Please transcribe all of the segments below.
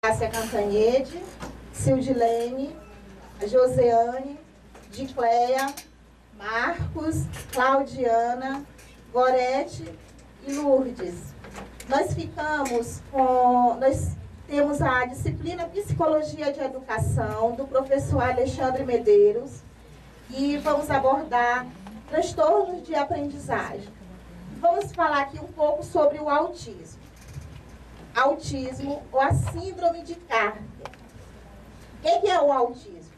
Cássia Cantanhede, Cildilene, Joseane, Dicleia, Marcos, Claudiana, Gorete e Lourdes. Nós temos a disciplina Psicologia de Educação, do professor Alexandre Medeiros, e vamos abordar transtornos de aprendizagem. Vamos falar aqui um pouco sobre o autismo. Autismo ou a síndrome de Carter. O que é o autismo?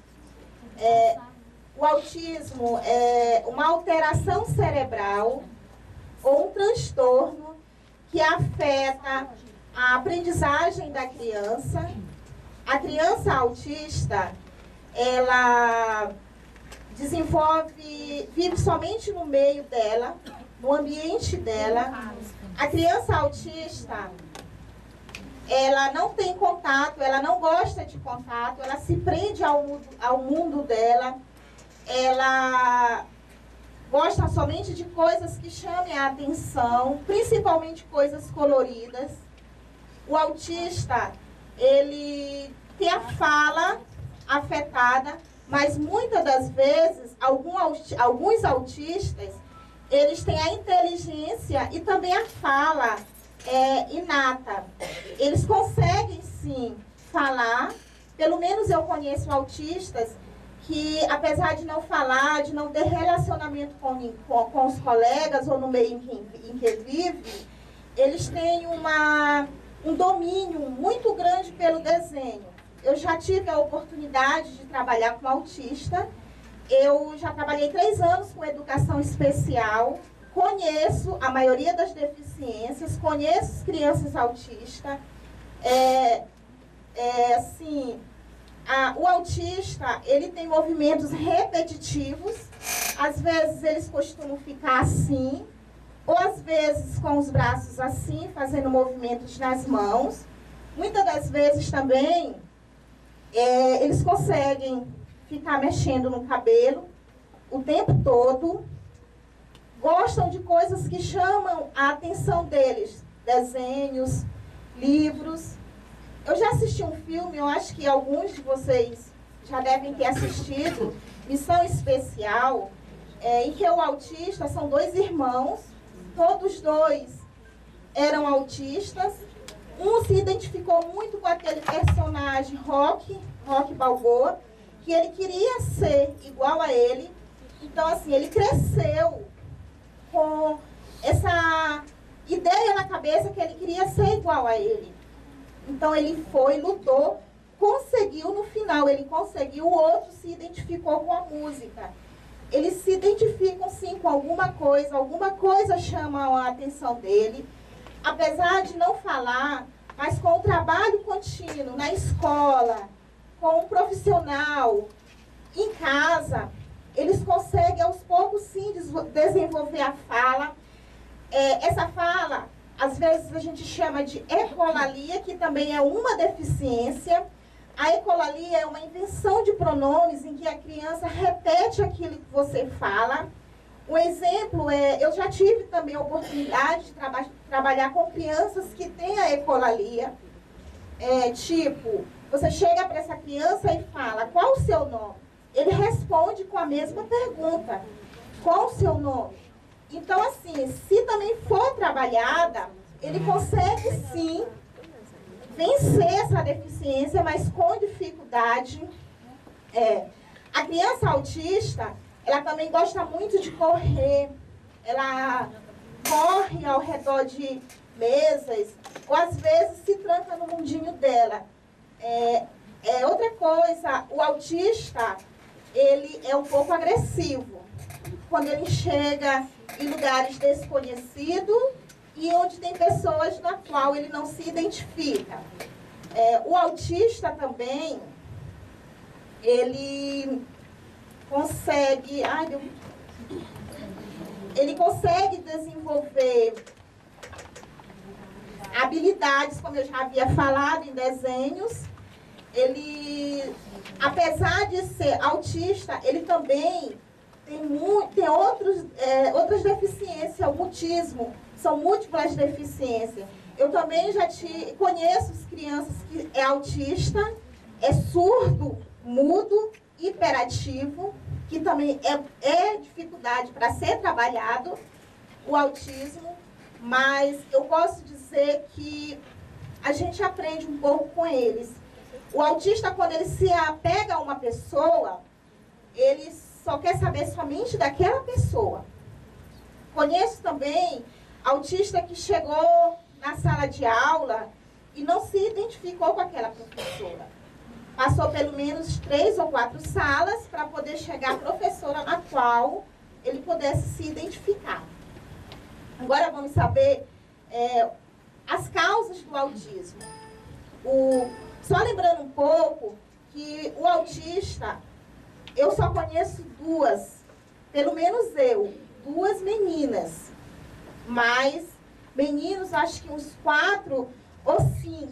O autismo é uma alteração cerebral ou um transtorno que afeta a aprendizagem da criança. A criança autista, ela vive somente no meio dela, no ambiente dela. A criança autista, ela não tem contato, ela não gosta de contato, ela se prende ao mundo dela, ela gosta somente de coisas que chamem a atenção, principalmente coisas coloridas. O autista, ele tem a fala afetada, mas muitas das vezes, alguns autistas, eles têm a inteligência e também a fala inata. Eles conseguem, sim, falar. Pelo menos eu conheço autistas que, apesar de não falar, de não ter relacionamento com os colegas ou no meio em que vive, eles têm um domínio muito grande pelo desenho. Eu já tive a oportunidade de trabalhar com autista. Eu já trabalhei 3 anos com educação especial. Conheço a maioria das deficiências, conheço as crianças autistas. O autista, ele tem movimentos repetitivos. Às vezes eles costumam ficar assim, ou às vezes com os braços assim, fazendo movimentos nas mãos. Muitas das vezes também eles conseguem ficar mexendo no cabelo o tempo todo. Gostam de coisas que chamam a atenção deles, desenhos, livros. Eu já assisti um filme, eu acho que alguns de vocês já devem ter assistido, Missão Especial, em que o autista são 2 irmãos, todos 2 eram autistas. Um se identificou muito com aquele personagem Rocky Balboa, que ele queria ser igual a ele. Então, assim, ele cresceu com essa ideia na cabeça que ele queria ser igual a ele. Então ele foi, lutou, conseguiu, no final ele conseguiu, o outro se identificou com a música. Eles se identificam sim com alguma coisa chama a atenção dele. Apesar de não falar, mas com o trabalho contínuo na escola, com um profissional, em casa, eles conseguem aos poucos sim desenvolver a fala. Essa fala, às vezes a gente chama de ecolalia, que também é uma deficiência. A ecolalia é uma invenção de pronomes em que a criança repete aquilo que você fala. Um exemplo eu já tive também a oportunidade de trabalhar com crianças que têm a ecolalia. Tipo, você chega para essa criança e fala, qual o seu nome? Ele responde com a mesma pergunta, qual o seu nome? Então, assim, se também for trabalhada, ele consegue, sim, vencer essa deficiência, mas com dificuldade. A criança autista, ela também gosta muito de correr. Ela corre ao redor de mesas, ou às vezes se tranca no mundinho dela. Outra coisa, o autista, ele é um pouco agressivo. Quando ele chega em lugares desconhecidos e onde tem pessoas na qual ele não se identifica. O autista também, ele consegue desenvolver habilidades, como eu já havia falado, em desenhos. Ele, apesar de ser autista, ele também tem outras deficiências, o mutismo, são múltiplas deficiências. eu também conheço as crianças que é autista, é surdo, mudo, hiperativo, que também é dificuldade para ser trabalhado, o autismo, mas eu posso dizer que a gente aprende um pouco com eles. O autista, quando ele se apega a uma pessoa, ele só quer saber somente daquela pessoa. Conheço também autista que chegou na sala de aula e não se identificou com aquela professora. Passou pelo menos 3 ou 4 salas para poder chegar à professora na qual ele pudesse se identificar. Agora vamos saber as causas do autismo. Só lembrando um pouco que o autista, eu só conheço 2, pelo menos eu, 2 meninas. Mas meninos, acho que uns 4 ou 5.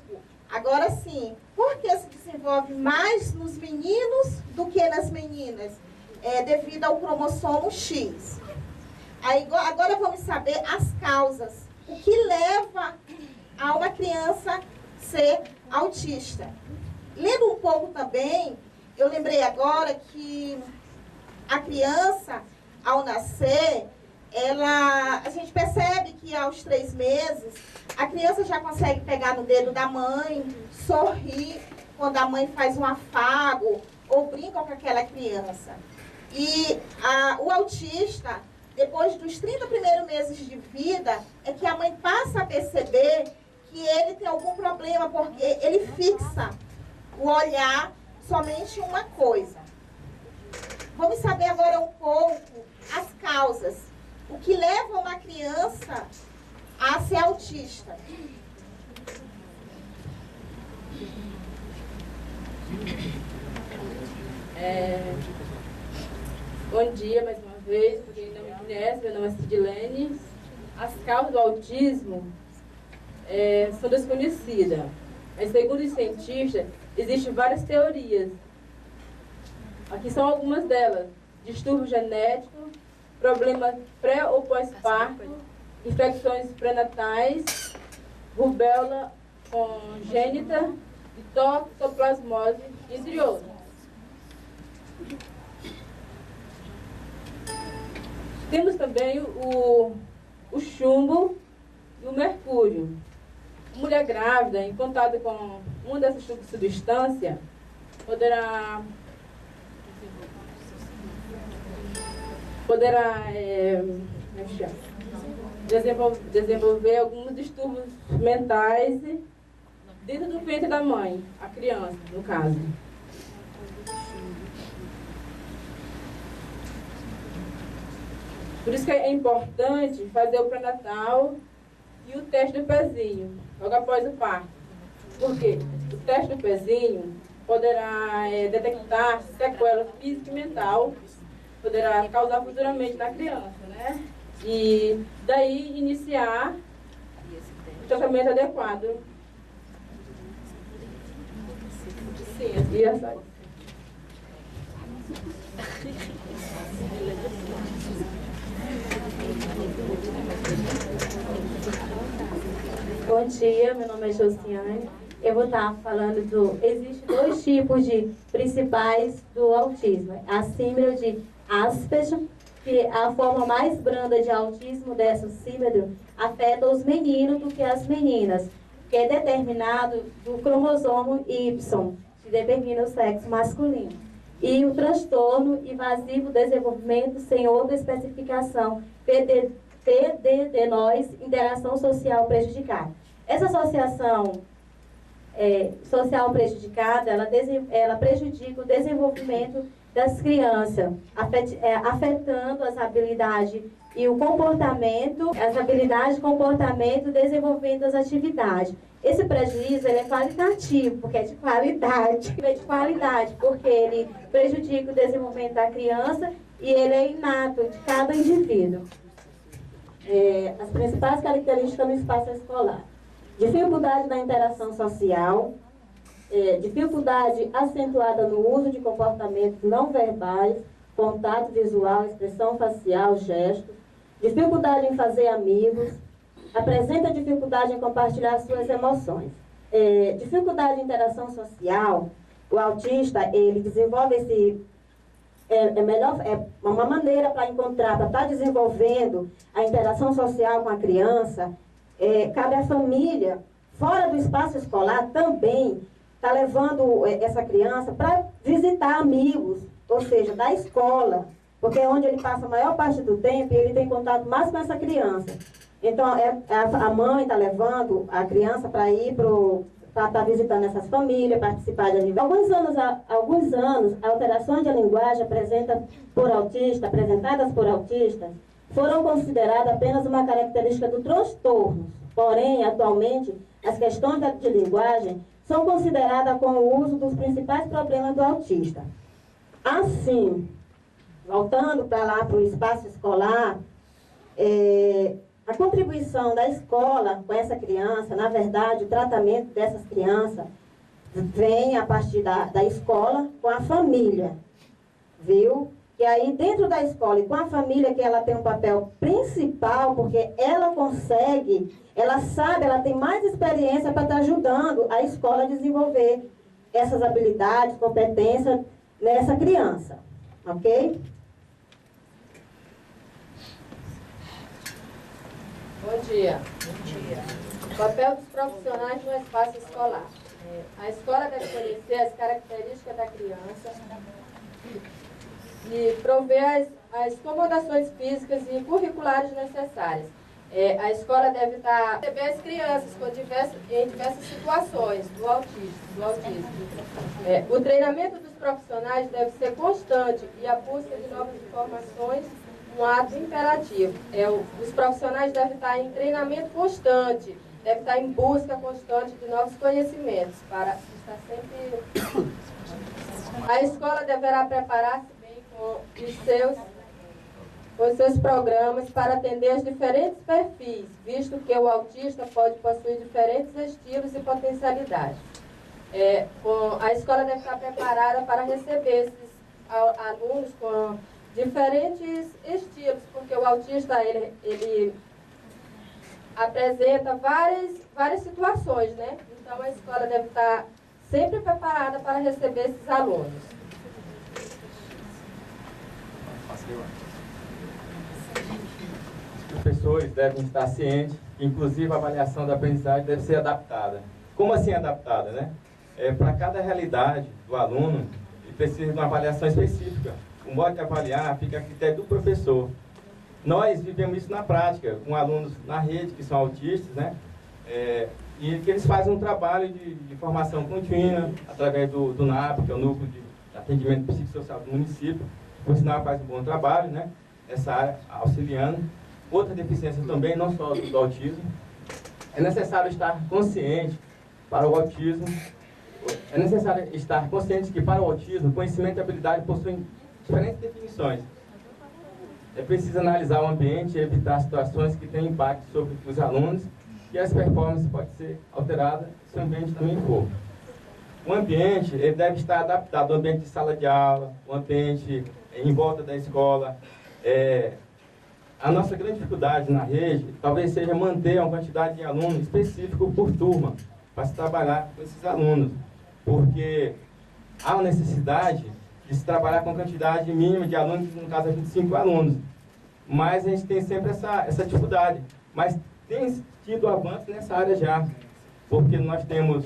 Agora sim, por que se desenvolve mais nos meninos do que nas meninas? Devido ao cromossomo X. Agora vamos saber as causas. O que leva a uma criança ser autista? Lendo um pouco também, eu lembrei agora que a criança, ao nascer, a gente percebe que aos 3 meses, a criança já consegue pegar no dedo da mãe, sorrir quando a mãe faz um afago ou brinca com aquela criança. E o autista, depois dos 30 primeiros meses de vida, é que a mãe passa a perceber que ele tem algum problema, porque ele fixa o olhar somente em uma coisa. Vamos saber agora um pouco as causas. O que leva uma criança a ser autista? Bom dia mais uma vez, para quem não me conhece, meu nome é Sidilene. As causas do autismo são desconhecidas, mas segundo os cientistas, existem várias teorias. Aqui são algumas delas: distúrbio genético, problemas pré ou pós-parto, infecções pré-natais, rubéola congênita e toxoplasmose, entre outros. Temos também o chumbo e o mercúrio. Mulher grávida, em contato com uma dessas substâncias, poderá desenvolver alguns distúrbios mentais dentro do ventre da mãe, a criança, no caso. Por isso que é importante fazer o pré-natal e o teste do pezinho, logo após o parto. Por quê? O teste do pezinho poderá detectar sequela física e mental, poderá causar futuramente na criança, né? E daí iniciar o tratamento adequado. Sim, assim é só. Bom dia, meu nome é Josiane. Eu vou estar falando Existem 2 tipos de principais do autismo. A síndrome de Asperger, que a forma mais branda de autismo dessa síndrome afeta os meninos do que as meninas, que é determinado do cromossomo Y, que determina o sexo masculino. E o transtorno invasivo desenvolvimento sem outra especificação, PDD-NOS, interação social prejudicada. Essa associação social prejudicada, ela prejudica o desenvolvimento das crianças, afetando as habilidades e o comportamento, as habilidades, comportamento, desenvolvimento das atividades. Esse prejuízo é qualitativo, porque é de qualidade, porque ele prejudica o desenvolvimento da criança e ele é inato de cada indivíduo. As principais características no espaço escolar: dificuldade na interação social, dificuldade acentuada no uso de comportamentos não verbais, contato visual, expressão facial, gestos, dificuldade em fazer amigos, apresenta dificuldade em compartilhar suas emoções. Dificuldade de interação social, o autista, ele desenvolve uma maneira para encontrar, para estar desenvolvendo a interação social com a criança. Cabe à família, fora do espaço escolar, também está levando essa criança para visitar amigos, ou seja, da escola, porque é onde ele passa a maior parte do tempo e ele tem contato mais com essa criança. Então, a mãe está levando a criança para ir para estar visitando essas famílias, participar de aniversário. Alguns anos, alterações de linguagem apresentadas por autistas foram consideradas apenas uma característica do transtorno. Porém, atualmente, as questões de linguagem são consideradas com o uso dos principais problemas do autista. Assim, voltando para lá, para o espaço escolar, a contribuição da escola com essa criança, na verdade, o tratamento dessas crianças vem a partir da escola com a família, viu? E aí, dentro da escola e com a família, que ela tem um papel principal, porque ela consegue, ela sabe, ela tem mais experiência para estar ajudando a escola a desenvolver essas habilidades, competências nessa criança, ok? Bom dia. Bom dia. O papel dos profissionais no espaço escolar. A escola deve conhecer as características da criança e prover as acomodações físicas e curriculares necessárias. A escola deve receber as crianças em diversas situações do autismo. O treinamento dos profissionais deve ser constante e a busca de novas informações um ato imperativo. Os profissionais devem estar em treinamento constante, devem estar em busca constante de novos conhecimentos para estar sempre... A escola deverá preparar-se bem com os seus programas para atender aos diferentes perfis, visto que o autista pode possuir diferentes estilos e potencialidades. A escola deve estar preparada para receber esses alunos com diferentes estilos, porque o autista ele apresenta várias situações, né? Então a escola deve estar sempre preparada para receber esses alunos. Os professores devem estar cientes que, inclusive, a avaliação da aprendizagem deve ser adaptada. Como assim adaptada, né? Para cada realidade do aluno, ele precisa de uma avaliação específica. O modo de avaliar fica a critério do professor. Nós vivemos isso na prática, com alunos na rede que são autistas, né? E que eles fazem um trabalho de formação contínua, através do NAP, que é o Núcleo de Atendimento Psicossocial do município. Por sinal, faz um bom trabalho, né? Nessa área, auxiliando. Outra deficiência também, não só do autismo. É necessário estar consciente para o autismo. É necessário estar consciente que, para o autismo, conhecimento e habilidade possuem diferentes definições. É preciso analisar o ambiente e evitar situações que têm impacto sobre os alunos e as performances podem ser alteradas se o ambiente também for. O ambiente ele deve estar adaptado ao ambiente de sala de aula, o ambiente em volta da escola. A nossa grande dificuldade na rede talvez seja manter uma quantidade de alunos específico por turma para se trabalhar com esses alunos, porque há uma necessidade de se trabalhar com quantidade mínima de alunos, no caso é 25 alunos. Mas a gente tem sempre essa dificuldade. Mas tem tido avanço nessa área já, porque nós temos...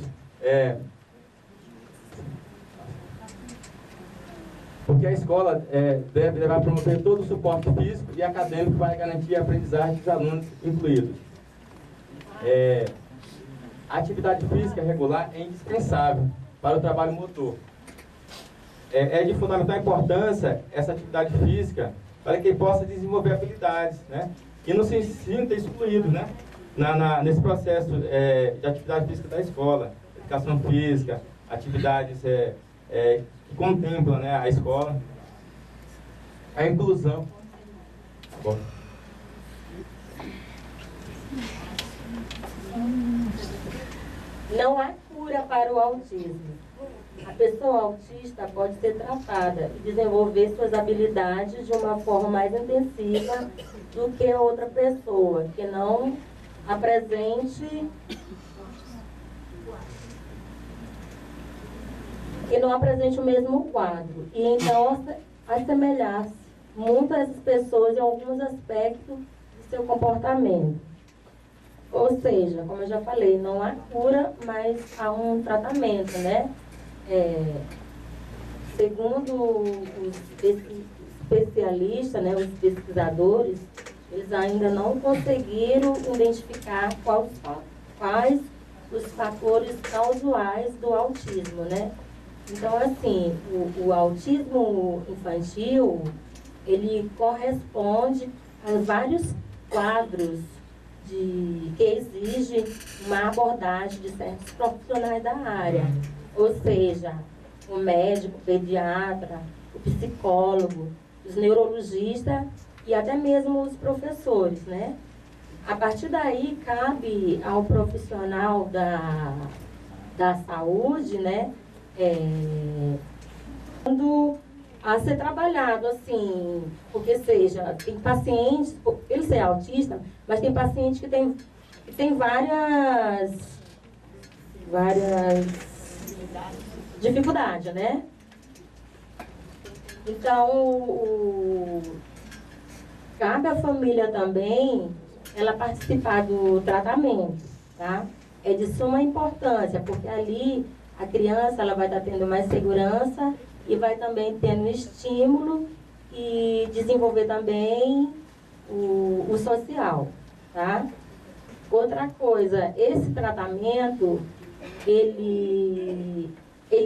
porque a escola deverá promover todo o suporte físico e acadêmico para garantir a aprendizagem dos alunos incluídos. A atividade física regular é indispensável para o trabalho motor. É de fundamental importância essa atividade física para que ele possa desenvolver habilidades, né? E não se sinta excluído, né? Nesse processo de atividade física da escola. Educação física, atividades que contemplam, né, a escola. A inclusão. Bom. Não há cura para o autismo. A pessoa autista pode ser tratada e desenvolver suas habilidades de uma forma mais intensiva do que outra pessoa que não apresente o mesmo quadro. E então assemelhar-se muito a essas pessoas em alguns aspectos do seu comportamento. Ou seja, como eu já falei, não há cura, mas há um tratamento, né? Segundo os especialistas, né, os pesquisadores, eles ainda não conseguiram identificar quais os fatores causais do autismo, né? Então, assim, o autismo infantil, ele corresponde a vários quadros que exigem uma abordagem de certos profissionais da área. Ou seja, o médico, o pediatra, o psicólogo, os neurologistas e até mesmo os professores, né? A partir daí, cabe ao profissional da saúde, né? A ser trabalhado, assim, porque seja, tem pacientes, ele ser autista, mas tem paciente que tem várias dificuldades, né? Então, cabe à família também ela participar do tratamento, tá? É de suma importância, porque ali a criança ela vai estar tendo mais segurança e vai também tendo estímulo e desenvolver também o social, tá? Outra coisa, esse tratamento, ele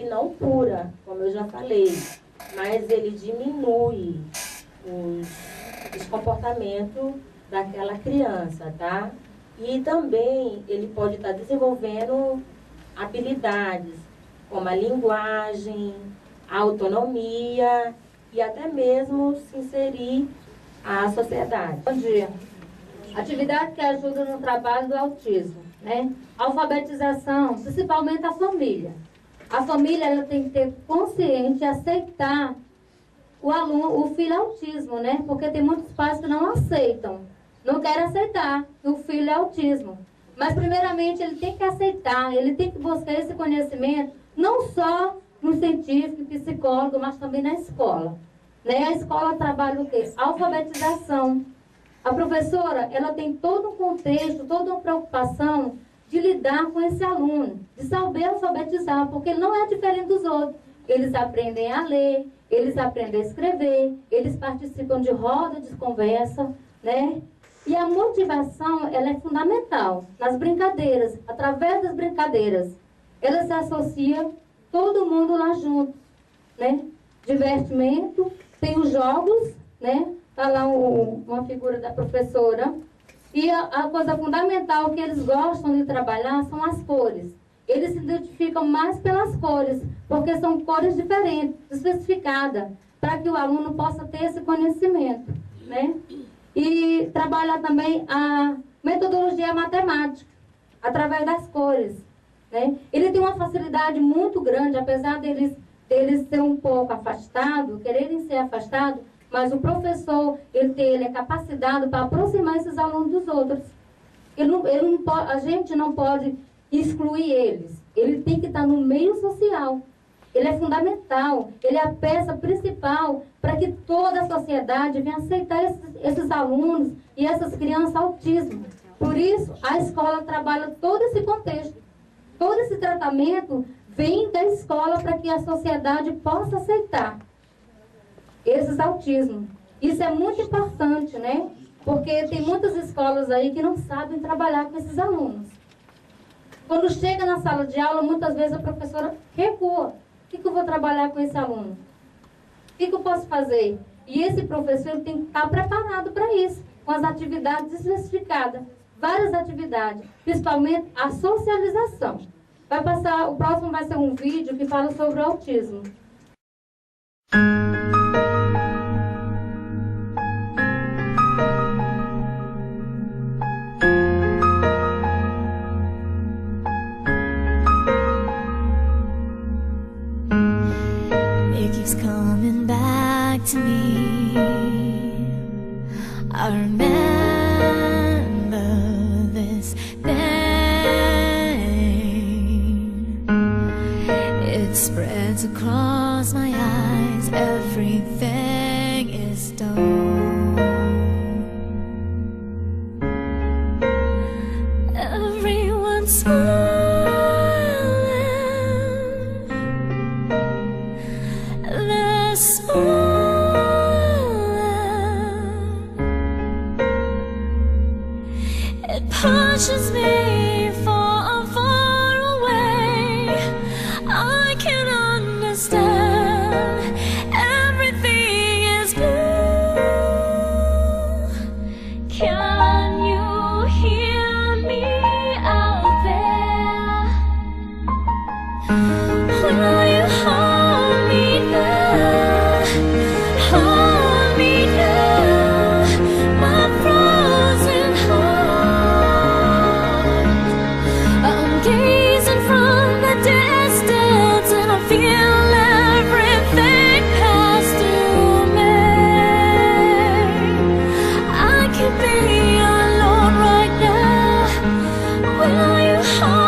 não cura, como eu já falei, mas ele diminui os comportamentos daquela criança, tá? E também ele pode estar desenvolvendo habilidades como a linguagem, a autonomia e até mesmo se inserir à sociedade. Bom dia. Atividade que ajuda no trabalho do autismo, né? Alfabetização, principalmente a família. A família ela tem que ter consciente e aceitar o filho autismo, né? Porque tem muitos pais que não aceitam, não querem aceitar que o filho é autismo. Mas primeiramente ele tem que aceitar, ele tem que buscar esse conhecimento, não só no científico, psicólogo, mas também na escola. Né? A escola trabalha o quê? Alfabetização. A professora, ela tem todo um contexto, toda uma preocupação de lidar com esse aluno, de saber alfabetizar, porque ele não é diferente dos outros. Eles aprendem a ler, eles aprendem a escrever, eles participam de roda de conversa, né? E a motivação, ela é fundamental nas brincadeiras, através das brincadeiras. Ela se associa todo mundo lá junto, né? Divertimento, tem os jogos, né? Está lá uma figura da professora. E a coisa fundamental que eles gostam de trabalhar são as cores. Eles se identificam mais pelas cores, porque são cores diferentes, especificadas, para que o aluno possa ter esse conhecimento, né? E trabalha também a metodologia matemática, através das cores, né? Ele tem uma facilidade muito grande, apesar deles ser um pouco afastados, quererem ser afastados, mas o professor, ele é capacitado para aproximar esses alunos dos outros. A gente não pode excluir eles. Ele tem que estar no meio social. Ele é fundamental. Ele é a peça principal para que toda a sociedade venha aceitar esses alunos e essas crianças autismo. Por isso, a escola trabalha todo esse contexto. Todo esse tratamento vem da escola para que a sociedade possa aceitar esses autismos. Isso é muito importante, né? Porque tem muitas escolas aí que não sabem trabalhar com esses alunos. Quando chega na sala de aula, muitas vezes a professora recua. O que eu vou trabalhar com esse aluno? O que eu posso fazer? E esse professor tem que estar preparado para isso, com as atividades especificadas. Várias atividades, principalmente a socialização. O próximo vai ser um vídeo que fala sobre o autismo. It keeps coming back to me. I remember this spreads across my eyes. Everything is stone. Everyone's smiling. They're smiling. It pushes me far, far away. I can understand. Everything is blue. Can you hear me out there? Will you hold me there? Hold me there, my frozen heart. I'm gazing from the distance and I feel everything pass through me. I could be alone right now. Will you hold